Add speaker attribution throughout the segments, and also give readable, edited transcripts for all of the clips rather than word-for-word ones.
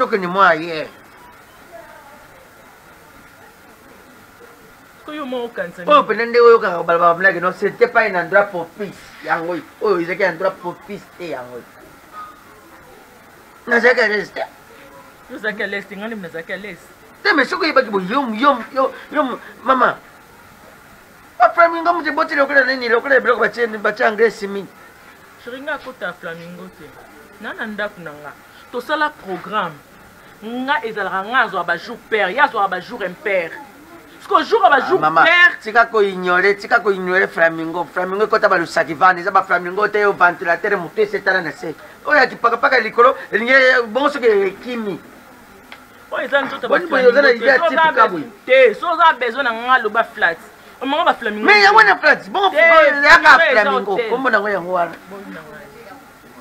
Speaker 1: que ni moi hier. Oh, pendant que vous avez non, c'était pas un endroit propice. Oh, ils étaient un endroit propice. Vous avez qu'à l'est.
Speaker 2: Vous avez qu'à l'est, vous avez qu'à l'est.
Speaker 1: Mais ce que vous avez dit, maman. Flamingo, vous avez dit que vous avez dit anglais.
Speaker 2: Je regarde à Flamingo. Nanda Kunanga. Tout ça, le programme. Nga ezalaka nga azwa jour père, ya azwa jour impair. Parce que jour aba jour père,
Speaker 1: tika ko ignorer Flamingo. Flamingo kota ba lusaki vandi, za ba Flamingo te yo ventilateur muté setala na se. Oya ki paka likolo, elinge bon so ke kimi.
Speaker 2: O ezan tota ba Flamingo. Te, so za besoin na nga lo ba flat. O manga ba Flamingo.
Speaker 1: Mais ya wana flat, bon ya ka Flamingo. Kombo na ngo yango wana.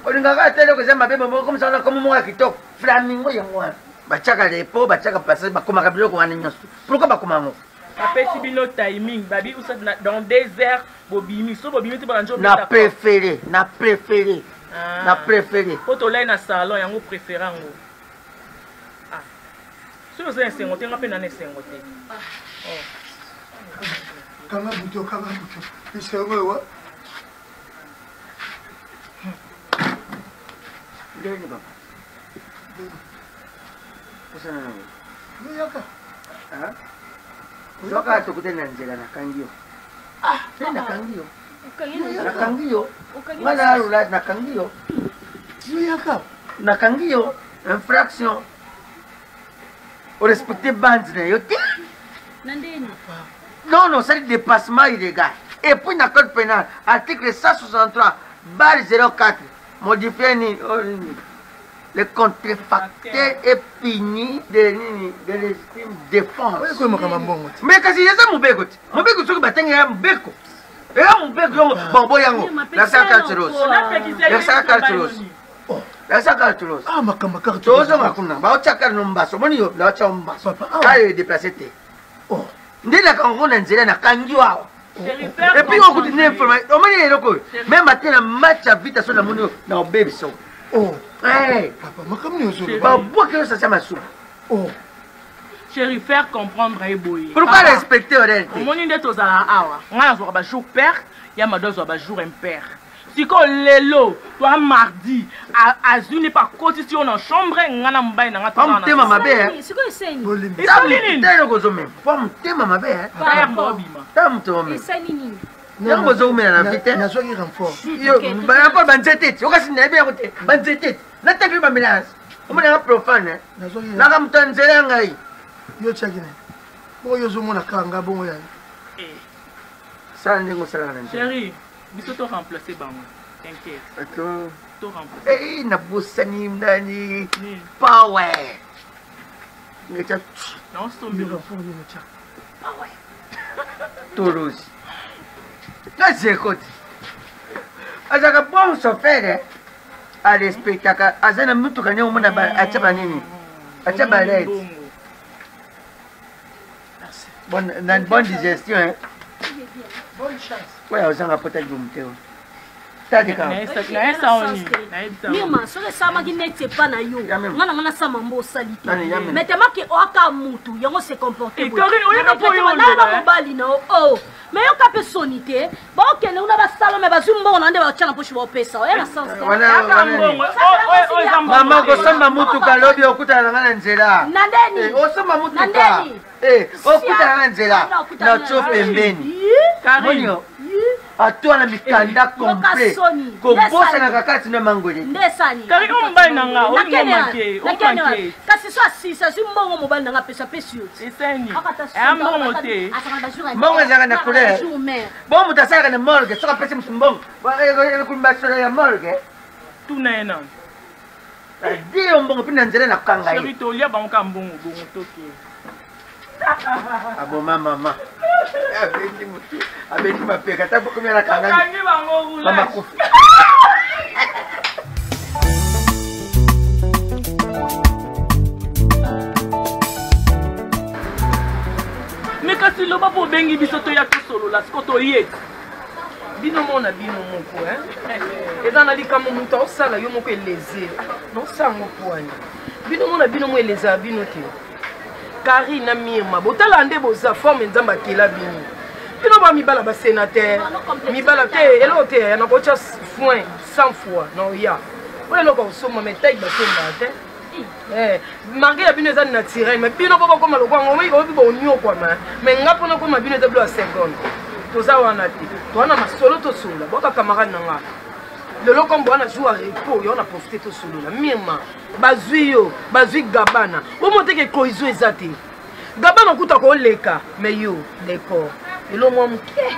Speaker 1: Olingaka tele ko zamba bebe mo comme ça na comme mo kitoko. Flamingo yango wana. Bachaka lepo, bachaka passer, bakomaka biloko wana nyonso. Pourquoi bakoma ngo?
Speaker 2: Apesi bino timing, babi ou ça dans désert, bobimi, so bobimi te banjo.
Speaker 1: Na préféré.
Speaker 2: Poto là na salon yango préférant ngo. Ah. Si vous avez un sengoté, on appelle un sengoté. Oh.
Speaker 3: Kama buto. Isengo wa.
Speaker 1: Ndeni baba.
Speaker 3: Yaka.
Speaker 1: Ah? Yoka tukute na nzela na kangio. Ah, na kangio. Na kangio. Mana rula na kangio.
Speaker 3: Yaka.
Speaker 1: Na kangio, infraction. O respecter bande na yote.
Speaker 4: Nandeni.
Speaker 1: Non, c'est le dépassement illégal. Et puis dans le code pénal, article 163, barre 04, modifié le contrefacteur est puni de l'estime défense. Mais quand il y a ça, mon bégot, ce que tu as un béco. Et là, mon béco, bon, boyango, la sacartulos. La sacartulos. La sacartulos.
Speaker 3: Ah, ma carte.
Speaker 1: Tu as un macuna, va au chakar nombaso, mon yo, la chambaso. Ah, il est déplacé. Oh. Ndé la kango na nzela na kangiwa. Et puis on continue information. On m'a dit même matin la match à vite sur la monnaie na baby so.
Speaker 3: Oh.
Speaker 1: Hey.
Speaker 3: Papa, ma comme nous sur.
Speaker 1: Ba bois que ça ça ma soupe.
Speaker 2: Oh. Chérie, faire comprendre Eboy.
Speaker 1: Pourquoi respecter réalité?
Speaker 2: Mon idée to zala awa. Nga zo ba jour père, ya ma dozo ba jour impair. Si ko lelo, toi mardi, à une pas constitution dans chambre, ngana mbaye na ngata.
Speaker 1: Pam tema mabe.
Speaker 4: C'est quoi c'est
Speaker 1: nini? Telo ko zo même. Pam tema mabe.
Speaker 2: Pam bobima.
Speaker 1: Tam to même.
Speaker 4: C'est nini?
Speaker 1: Yango zo mena na vite.
Speaker 3: Na zo ki renfort.
Speaker 1: Yo, ba rapport banzetete. Yo kasi na bien côté. Banzetete. Na tabi ba mélange. O mena profane.
Speaker 3: Na zo ki.
Speaker 1: Na ka mtanzela ngai.
Speaker 3: Yo chakine. Bo yo zo mona kanga bongo ya.
Speaker 1: Ça ndingo sala na.
Speaker 2: Chérie, biso to remplacer bango. T'inquiète.
Speaker 1: Attends.
Speaker 2: To remplacer.
Speaker 1: Eh, na busani ndani. Power. Ngecha.
Speaker 2: Non, c'est tombé.
Speaker 1: Power. Toulouse. Là, c'est écoute. Azaka bon chauffeur, à respecter. Azana mutu kanya umuna ba achaba nini? Achaba l'aide. Bonne digestion, hein.
Speaker 3: Bonne chance.
Speaker 1: Ouais, azanga peut-être gumteo. Tadi ka.
Speaker 4: Mima, so le sama ki nete pa na yo. Ngana ngana sama mbo sali.
Speaker 1: Nani,
Speaker 4: Mais tellement que oka mutu, yango se comporter.
Speaker 2: Et Corinne, on y a pas yo.
Speaker 4: Na mobali na oh. Mais yo ka personité. Ba okene una ba salo me ba zumbo na nde ba chana poshi ba pesa. Ya na sens.
Speaker 1: Mama ko samba mutu kalobi okuta ngana nzela.
Speaker 4: Nandeni.
Speaker 1: O samba mutu ka. Okuta ngana nzela. Na cho pembeni. Monyo. A toi la mikanda complet. Ko bossa na kakati na mangoli.
Speaker 4: Ndesani.
Speaker 2: Kari umbai nanga, o manke, o manke.
Speaker 4: Kasi so asisa si mbongo mobali nanga pesa pesio.
Speaker 2: Eseni. Mbongo te.
Speaker 1: Mbongo zanga na couleur. Bon mutasaka na morgue, soka pesa mbongo. Ba kumbasura ya morgue.
Speaker 2: Tunaena.
Speaker 1: Dio mbongo pina nzela na kanga yi.
Speaker 2: Chérie to lia ba nka mbongo bongo toki.
Speaker 1: Abo mama. Abeni mapeka tapo kumya na kanga.
Speaker 2: Kangi bango rula.
Speaker 1: Mama kufi.
Speaker 2: Mais kasi loba po bengi biso to ya to solo la skoto yet. Bino mona bino moko hein. Eza na likambo muta osala yo moko eleze. Non sango poani.
Speaker 5: bino mona bino mo eleza bino te Karine na Mirma botala nde boza forme nzamba kila bino bino ba mibala ba sénateur mibala te elo te na bocha foin 100 fois non ya oyo loko soma metai ba somba te marqué ya bino eza naturel mais bino boko koma lokwango moi ko bibo nyo kwa mais ngapo na koma bino eza blo a 50 toza wana te to wana masolo to sola boka camarade nanga le lokombo wana joue à repos yo na profiter to solo la Mirma bazui Gabana bo monteke koizo ezate Gabana kuta ko leka mais yo d'accord elo mwa muke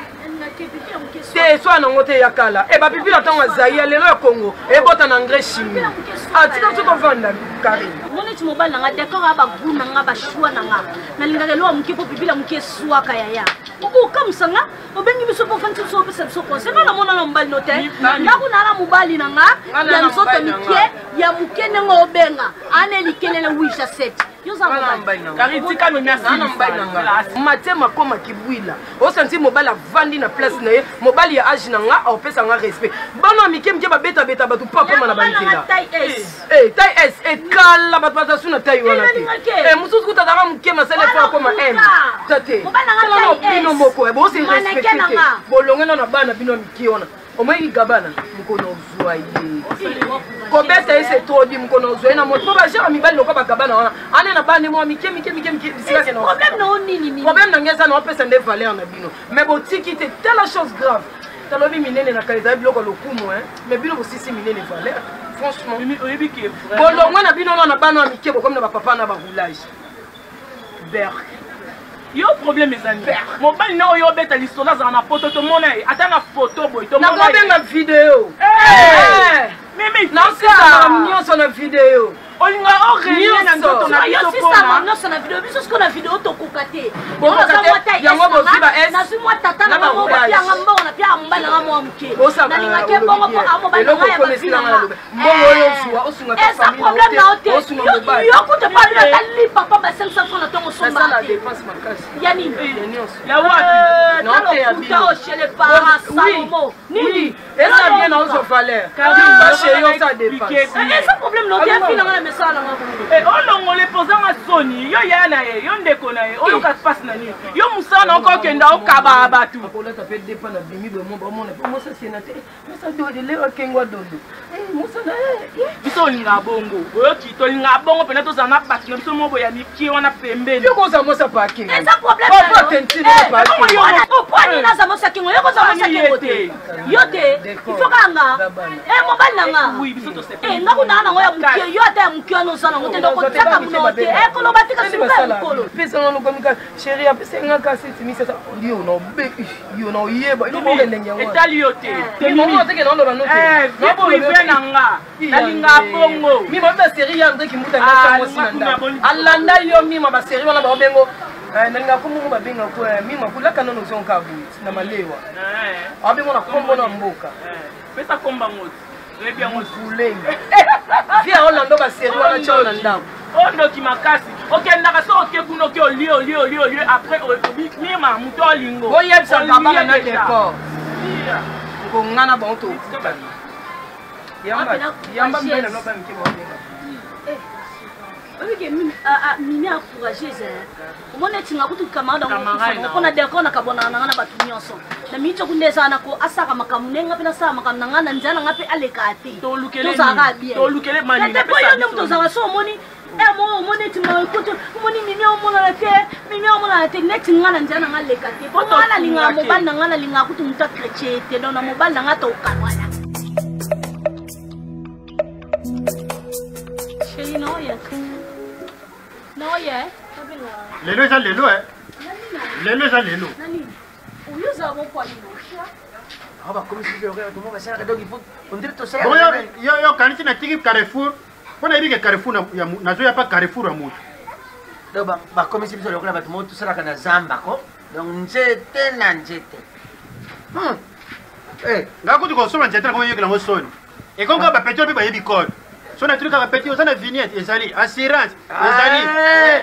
Speaker 5: te so na ngote ya kala e ba pipi la tango zaïa lelo ya Congo e bota na engrais chimique atika to vanda Karine
Speaker 4: moni ti mobile nanga d'accord aba guna nga ba shwa nanga na linga lelo muke po pipi la muke suwa kaya ubu kamsanga obengi biso po fanti so pe so ko se na mona na mbali note na kuna na mobali nanga ya msoto mike ya muke nengo obenga ane likelele wisha set
Speaker 5: karitika matema koma kibwila osanti mobali avandi na place na ye mobali ya age nanga aopesa nga respect bana mike mike babeta bato pa koma na banzela taille S ekala bato bazasu na taille wana te mosusu kutazaka moke masala efa koma m tate bino moko bosi respecte te bolongena na bana bino mike wana omoi Gabana mukono ozwa ye kobeta ese tobi mukono ozwa na moto ba jera mibali lokwa ba Gabana wana ane na bande mo mike bisika ke no
Speaker 4: problème na nini
Speaker 5: problème na ngeza na pesa nde valeur na bino mais botiki te telle chose grave talobi minene na kaleza biloko lokumu mais bino bosisi minene valeur franchement oyebi ki vrai bolongwa na bino na bana mike bo comme na ba papa na ba roulage berk yo problème ezali mobali na oyo obeta lisolo azala na poto tomona ata na photo boy tomona na kobenga video mimi nasisa nyonso na video olinga orelie na nzoto na biso pona
Speaker 4: nyonso na video biso siko na video tokoka te
Speaker 5: yango boziba es
Speaker 4: na simo tata na bango bapianga mbongo na pia mbala nga mwa mke na lingake mbongo po amobala nga ya bafina
Speaker 5: mbongo oyo osuwa osunga ta
Speaker 4: famille esa problème na ote yo kuta pa na tali papa ba 500 francs na tongo somba
Speaker 5: na dépense makasi
Speaker 4: ya nini
Speaker 5: ya wapi
Speaker 4: non te ya bino chez les parents Salomo
Speaker 5: nini esa bien na ozo valeur car ba chez yo ça dépense
Speaker 4: esa problème na ote fina nga na mesala nga
Speaker 2: olongole pozanga soni yo ya na ye yo ndeko na ye oluka passe na nini yo musana okokenda okaba bato
Speaker 5: akolata pe dépend na bimi bo mona po mosa sénateur mosa do de le okengwa dondo mosa na
Speaker 2: biso olinga bongo oyoki tolinga bongo pena tozala na bato na biso mobo ya mikie wana pembeni
Speaker 5: yo koza mosa pake
Speaker 4: eza problème
Speaker 5: papa tentine na pake
Speaker 4: oponi naza mosa kingo yo koza mosa kingo te yo te ifo kanga mobali nanga
Speaker 2: oui biso to sepe
Speaker 4: nga kuna nango ya mukie yo ata ya mukie wana ozana ngo te ndoko tiaka muno te koloba tika simuka ya mukolo
Speaker 5: pesa nga lokomika chéri apesa nga kasi timisa sa yo na obe yo na oyeba ino mo ndenge yango
Speaker 2: etali yo te
Speaker 5: mo teke na oloba no te
Speaker 2: bibo ive nanga nalinga bongo
Speaker 5: mima ba série ya ndeki muta nga mo sinanda alanda yo mima ba série wana ba obengo nalinga kumu babenga ko mima kulaka nono zonka bu na malewa abengo na kombo na mboka
Speaker 2: pesa komba ngoti rebi yango
Speaker 5: fulenga via olando ba série wana chao na ndako
Speaker 2: ondoki makasi okendaka so okekuna oke olie après mima moto olingo
Speaker 5: oyebisa babanga na déport ngongana banto yamba mbele no ba mike baobenga
Speaker 4: oke mimi encouragé omona tinga kutu camarade mpona d'accord na kabona nanga na bato nyonso na mito kundeza nako asaka makamu nenga pe nasala makamu nanga na nzana nga pe aleka ate tozalaka bien oyo nde moto ozala so omoni omoni tinga kutu omoni mimi omona na te neti nga na nzana nga aleka te po nga nalinga mobali na nga nalinga kutu moto akretien te don na mobali na nga tokanwana chéri naoya naoya
Speaker 3: lelo eza lelo lelo eza lelo yo kanisi na tiki Carrefour mpona yebi ke Carrefour nazoya pa Carrefour ya moto
Speaker 1: donc bakomisi biso lokola bato mo tosalaka na zamba ko donc nzete na nzete
Speaker 3: nga kuti kosoma nzete na koma yokelango soni ekonga bapeti mpe bayebi code so na truc kaka peti oza na vignette ezali assurance ezali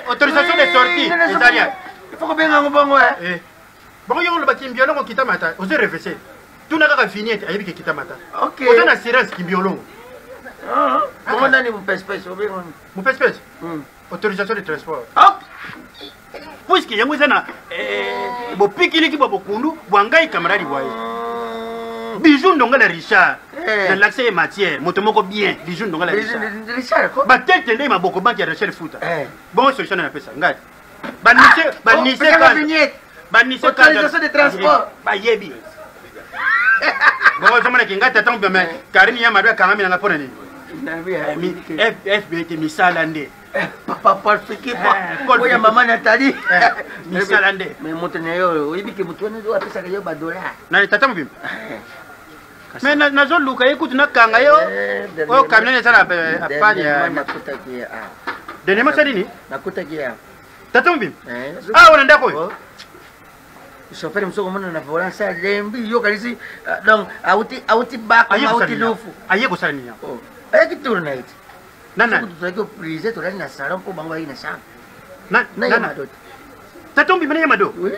Speaker 3: autorisation de sortie ezali
Speaker 1: il faut kobengango bongo
Speaker 3: bongo yo oloba kimbiolongo kita mata ozo revese tuna kaka vignette ayebi ke kita mata
Speaker 1: ok
Speaker 3: oza na assurance kimbiolongo
Speaker 1: Comment on dit mon pespèce?
Speaker 3: Mon pespèce? Autorisation de transport. Puisque yango zana bopikili ki bokundu bwangai camarade boye. Bijou ndonga la Richard. Dans l'accès matière, motomoko bien, bijou ndonga la Richard. Ba tete ndé maboko banki ya Rachel Futa. Bon solution na pesa ngati. Banise
Speaker 1: autorisation de transport.
Speaker 3: Ba yebi. Bon zamana kingata tambe me Karini ya madwa kangami na ngapona nini? FBT misala nde.
Speaker 1: Papa Paul Fiki Paul ya mama Nathalie
Speaker 3: misala nde.
Speaker 1: Mais motene yo oyibiki mutone zo apesa ka yo ba dollar.
Speaker 3: Na tata mbimba. Mais nazo luka ekutu nakanga yo. O kamene sana apanya
Speaker 1: nakuta kia.
Speaker 3: Dene masadini?
Speaker 1: Nakuta kia.
Speaker 3: Tata mbimba. Wana ndako.
Speaker 1: Chauffeur msoko mwana na volant ça lembi yo kalisi donc auti bako auti lufu.
Speaker 3: Aye ko sani ya.
Speaker 1: Aye kiturna iti.
Speaker 3: Nana.
Speaker 1: Tutaki opurize tulani na salon po bango ina sana.
Speaker 3: Na yamadot. Tatombi mena yamado.
Speaker 1: Oui.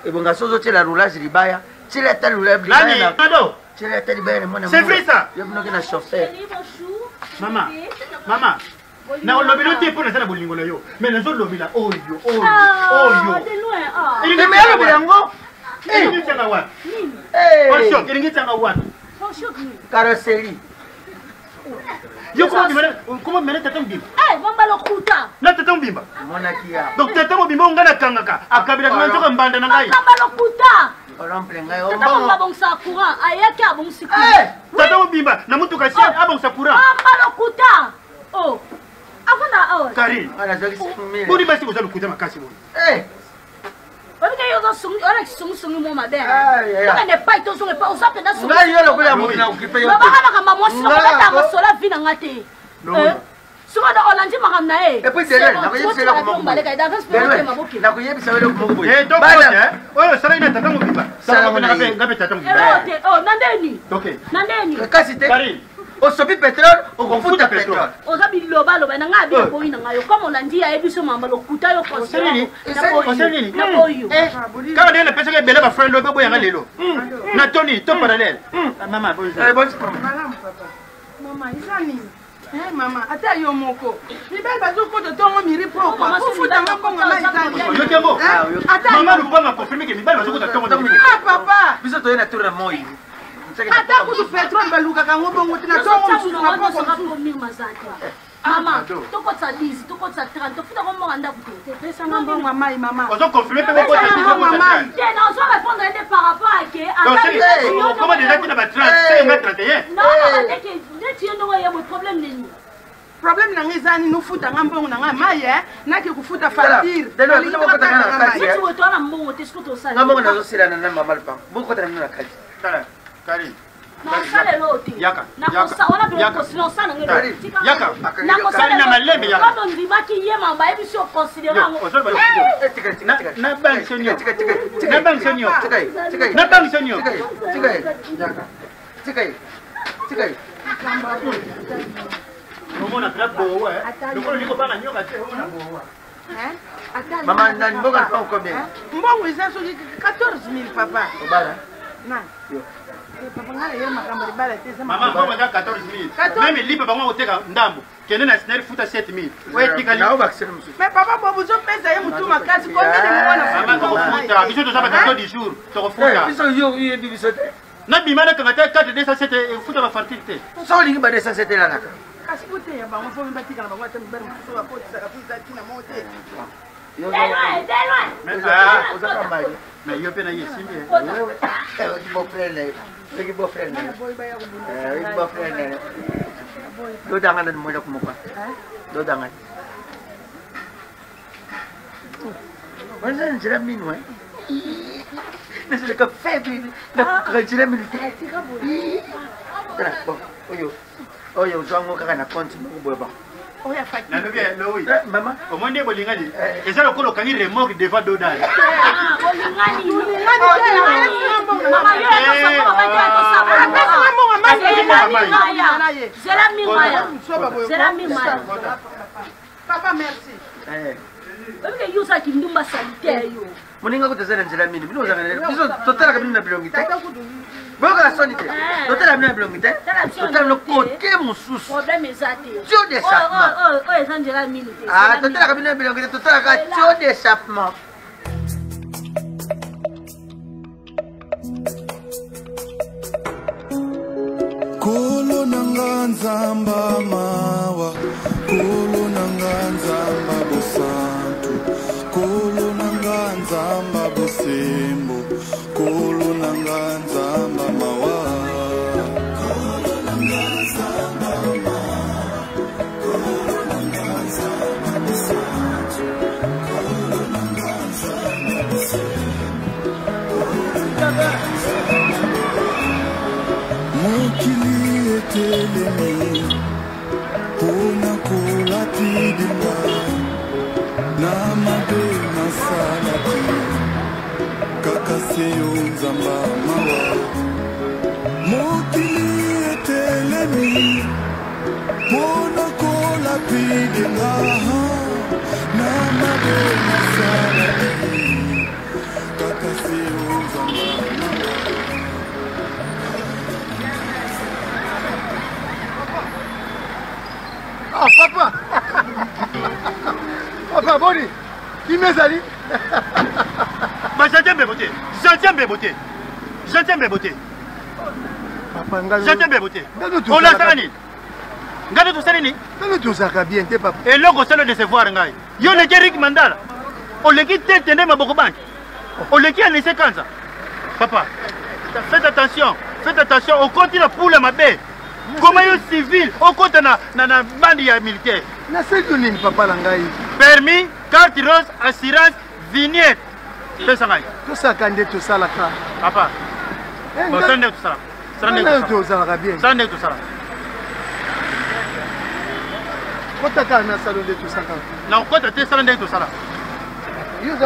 Speaker 1: Ebonga sozo tela roulage libaya. Tela ta roulage libaya.
Speaker 3: Nani? Mado.
Speaker 1: Tela ta libaya mwana.
Speaker 3: C'est vrai ça.
Speaker 1: Yo binoki na chauffeur.
Speaker 3: Mama. Na olobilo te pona sana bolingo na yo. Mais nazo lobila oyo.
Speaker 4: De loin.
Speaker 3: Il
Speaker 1: est meilleur bilango.
Speaker 3: Il est tanga wat. Choc, il est tanga wat.
Speaker 1: Carrosserie.
Speaker 3: Yo comment mena tata mbimba?
Speaker 4: Bomba lokuta.
Speaker 3: Na tata mbimba.
Speaker 1: Mona kia.
Speaker 3: Donc tata mbimba ngana kangaka. Akabila kanzo mbanda na ngai.
Speaker 4: Bomba lokuta.
Speaker 1: Olomple ngai
Speaker 4: Tata bomba bongsa courant. Ayaki abongsi.
Speaker 3: Tata mbimba na mutu kasi abongsa courant.
Speaker 4: Bomba lokuta. Oh. Avona
Speaker 3: Kari.
Speaker 1: Ana zoki simile.
Speaker 3: Bodi basi uzalu kuta makasi bodi.
Speaker 4: Parce que yo sont on sont mo mabe.
Speaker 1: On
Speaker 4: n'est pas ils sont pas aux appels dans.
Speaker 1: Ngai yo lokola mo na occupé yo.
Speaker 4: Baba kana kama mo sino kata mo sola vina ngate. Soka da olandi makam na
Speaker 1: Et puis derrière, na ko yebisa ko mo. Na ko yebisa ko mo boy.
Speaker 3: Donc oyo sala ina tata mbimba. Sala mo na ngabe tata mbimba.
Speaker 4: Nandeni.
Speaker 3: OK.
Speaker 4: Nandeni.
Speaker 1: Kasi te.
Speaker 3: Kari.
Speaker 1: Osopi pétrole, okofuta pétrole.
Speaker 4: Ozabi loba loba na ngabi ko ina ngayo comme olandi ya ebiso mamba lokuta yo
Speaker 3: Oselini.
Speaker 4: Na boyo.
Speaker 3: Kama ndio pesa ke bele ba friend lobe boya ngalelo. Na Tony to parallèle. Mama bonjour.
Speaker 5: Mama izani. Mama ata yo moko. Libel bazuko de tongo miri pro kwa. Kufuta ngambongo na izani.
Speaker 3: Yo tembo. Mama lupanga confirmer ke libel bazuko de tongo.
Speaker 5: Papa.
Speaker 1: Biso to ina tour moi.
Speaker 5: Ata kudu petrol baluka kango bongo tina tongo msusu na poko
Speaker 4: Mama, toko tsa 10, toko tsa 30, tofuta ko mo anda buto.
Speaker 5: Pesa ngambongo mai mama.
Speaker 3: Ozo confirmer pe ko
Speaker 5: mama.
Speaker 4: Tiens, on va répondre par rapport à que
Speaker 3: comment déjà tu na ba 30,
Speaker 4: non, dès que tu as un problème nini.
Speaker 5: Problème na ngizani nufuta ngambongo na ngamai na ke kufuta facture.
Speaker 1: Deno biso ko ta na kati.
Speaker 4: Tu veux toi na mbongo te siko to sa.
Speaker 1: Ngambongo na zo sila na mama pa. Bo ko ta na kati.
Speaker 3: Kari.
Speaker 4: Yaka.
Speaker 3: Na malembe yaka.
Speaker 4: Quand on dit que yema ba ebiso considérant.
Speaker 3: Na bank senyo. Na bank senyo. Na bank senyo.
Speaker 1: Tikai.
Speaker 3: Mama na boa. Lokolo liko banga nyoka te ona boa.
Speaker 1: Mama na mboga pa combien?
Speaker 5: Mbongo izaso 14000 papa.
Speaker 1: Obala.
Speaker 5: Na. Papa ngala yema makamba libala te sama.
Speaker 3: Mama mbongo za 14000. Meme lipa bango oteka ndambo. Kende na snare futa 7000. Wewe tika
Speaker 1: na obaxer musu.
Speaker 5: Mais papa bobu zo pesa ye mutu makati combien de mwana
Speaker 3: mama ko futa. Biso to saba ka du jour. To futa.
Speaker 1: Biso yo biso.
Speaker 3: Na bimana kangata 4 207 futa ba fertilité.
Speaker 1: So lingi ba 207 la naka.
Speaker 5: Kasi kote ya bango fo mbatika na bango atembe bari mutu apoti saka futa tina mote.
Speaker 3: Mais yo pena yesimbi.
Speaker 1: Do dangan dan moja kumuka. Do dangan. Mana njira minu eh? Nasi dekat feble, nak njira minu. Tera, oyo, zango kaka na konti mkubo ba.
Speaker 5: Oya fati.
Speaker 3: Na lobi lowi.
Speaker 1: Mama.
Speaker 3: Omonde bolingani. Eza lokolo kangi remorque devant dodal.
Speaker 4: Bolingani.
Speaker 5: Papa merci.
Speaker 4: Parce que yusa kindumba sanitaire yo.
Speaker 1: Moninga kutazana njira minu. Bino zanga. Biso totala kabini na bilongi. boyoka soni te totala bino bilongi te totala bino kote mosusu tio d'échappement totalaka bino bilongi te totalaka tio d'échappement
Speaker 6: Kolo nanga nzamba mawa, kolo nanga nzamba bosantu, kolo nanga nzamba bosembo, kolo nanga nzamba mawa. Kolo nanga nzamba mawa, kolo nanga nzamba bosantu, kolo nanga nzamba bosembo, kolo nanga nzamba mokili etelemi pona kolapidinga na mabe nasala te kaka seyo nzamba mawa mokili etelemi pona kolapidinga na mabe nasala te kaka seyo nzamba mawa.
Speaker 7: Ah, papa! Papa, Boni! Qui m'est allé?
Speaker 3: J'entends mes beautés! J'entends mes beautés! J'entends mes beautés!
Speaker 7: Papa,
Speaker 3: j'entends mes beautés! On l'a salani! Gade tout salani!
Speaker 7: Gade tout ça, bien, t'es papa!
Speaker 3: Et l'on conseille de se voir, Ngaï! Yo le Eric Mandala! On le quitte, tenez ma bokobank! On le quitte à laisser quand ça! Papa, faites attention! Faites attention! On continue pour la mabé! Comment est civil au côté na bande militaire?
Speaker 7: Na c'est du papa langai.
Speaker 3: Permis, carte rose, assurance, vignette. C'est ça.
Speaker 7: Tout ça quand tout ça là.
Speaker 3: Papa. Bon, ça n'est tout ça. Ça n'est tout ça. Ça n'est tout ça.
Speaker 7: Quand tu as un salon de tout ça.
Speaker 3: Non, quand tu as un salon de tout ça.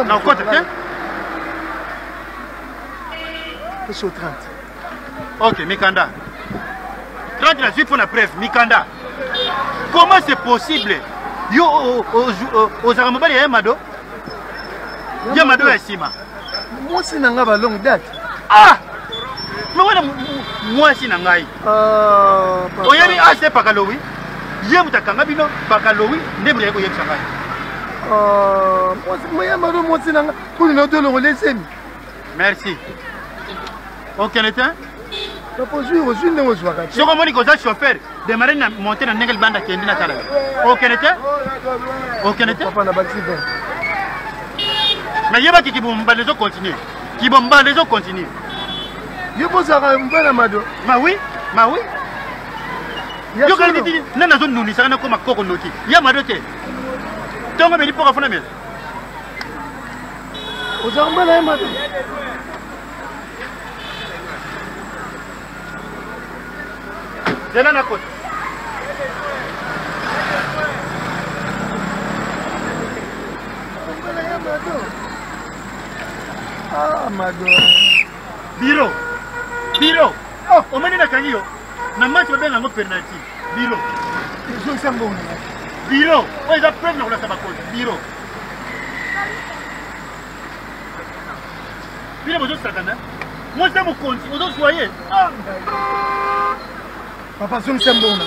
Speaker 3: Non, quand tu as.
Speaker 7: C'est au 30.
Speaker 3: Ok, Mikanda. 30 la suite pour la preuve, Mikanda. Comment c'est possible? Yo, aux Aramobali, il y a Yamado. Yamado est Sima.
Speaker 7: Moi, c'est une longue date.
Speaker 3: Ah! Moi, c'est une longue date. Oh, il y a assez Pakalowi. Yamata Kamabino, Pakalowi, Nebrego Yamsaka.
Speaker 7: Moi, Yamado, moi, c'est une pour une autre longue laissée.
Speaker 3: Merci. Aucun état?
Speaker 7: Je
Speaker 3: comprends que vous êtes chauffeur. Démarrer à monter dans la bande qui est dans la aucun été? Aucun été? Mais il y a qui vont continuer. Qui vont continuer.
Speaker 7: Je pense à un bon amado.
Speaker 3: Ma oui, ma oui. Il y a une zone nous, ça n'a comme un coco noti. Il y a madoté. Donc, on est pour faire la mienne.
Speaker 7: Vous avez un bon amado.
Speaker 3: C'est là la côte.
Speaker 7: Ah, Mado.
Speaker 3: Biro. Biro. Oh, on m'a dit la canille. Na match va bien en penalty. Biro.
Speaker 7: Je suis bon.
Speaker 3: Biro. Oh, ils apprennent dans la tabacole. Biro. Biro, vous êtes satana. Moi, c'est mon compte. Vous êtes soyez.
Speaker 7: Papa, je suis bon.